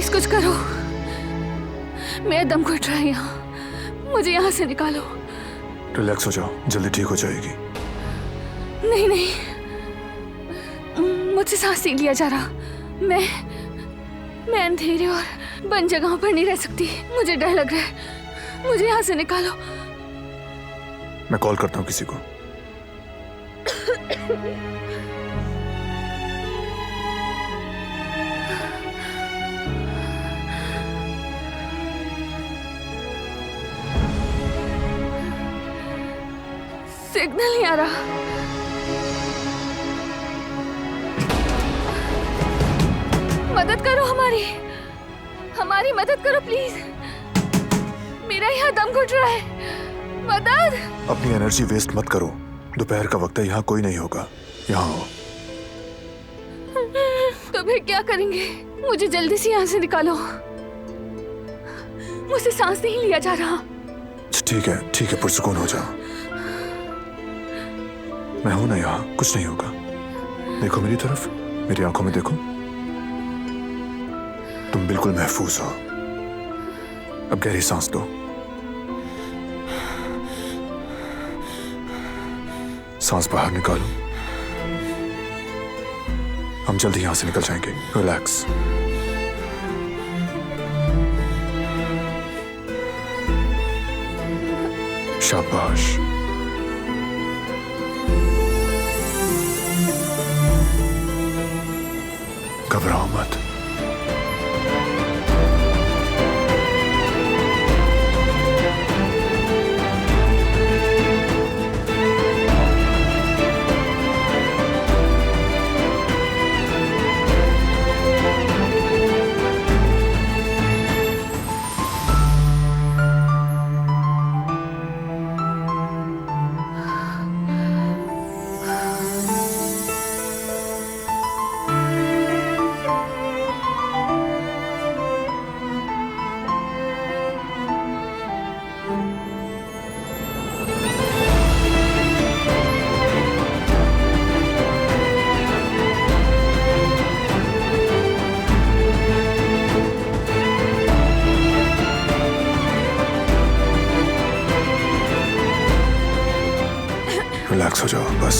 Please कुछ करो, मेरा दम घुट रहा है यहाँ, मुझे यहाँ से निकालो। रिलैक्स हो जाओ, जल्दी ठीक हो जाएगी। नहीं नहीं, मुझसे सांस नहीं लिया जा रहा। मैं अंधेरे और बंद जगहों पर नहीं रह सकती, मुझे डर लग रहा है, मुझे यहाँ से निकालो। मैं कॉल करता हूँ किसी को। सिग्नल नहीं आ रहा। मदद करो, हमारी मदद करो प्लीज, मेरा यहाँ दम घुट रहा है, मदद। अपनी एनर्जी वेस्ट मत करो, दोपहर का वक्त है, यहाँ कोई नहीं होगा, यहाँ हो। तो फिर क्या करेंगे? मुझे जल्दी से यहाँ से निकालो, मुझसे सांस नहीं लिया जा रहा। ठीक है, पुरसुकून हो जाओ, मैं हूं ना यहाँ, कुछ नहीं होगा। देखो मेरी तरफ, मेरी आंखों में देखो, तुम बिल्कुल महफूज हो। अब गहरी सांस लो, सांस बाहर निकालो, हम जल्दी यहां से निकल जाएंगे। रिलैक्स। शाबाश। घबराओ मत। रिलैक्स हो जाओ बस।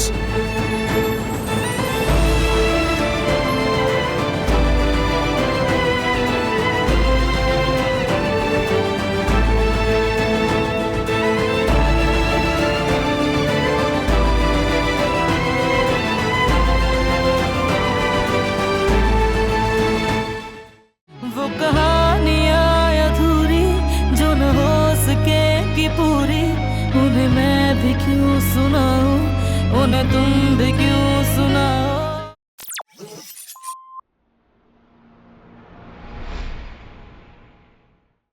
वो कहानियां अधूरी जो न हो सकेगी पूरी, उन्हें मैं भी क्यों सुनाऊं, उन्हें तुम भी क्यों सुनाओ।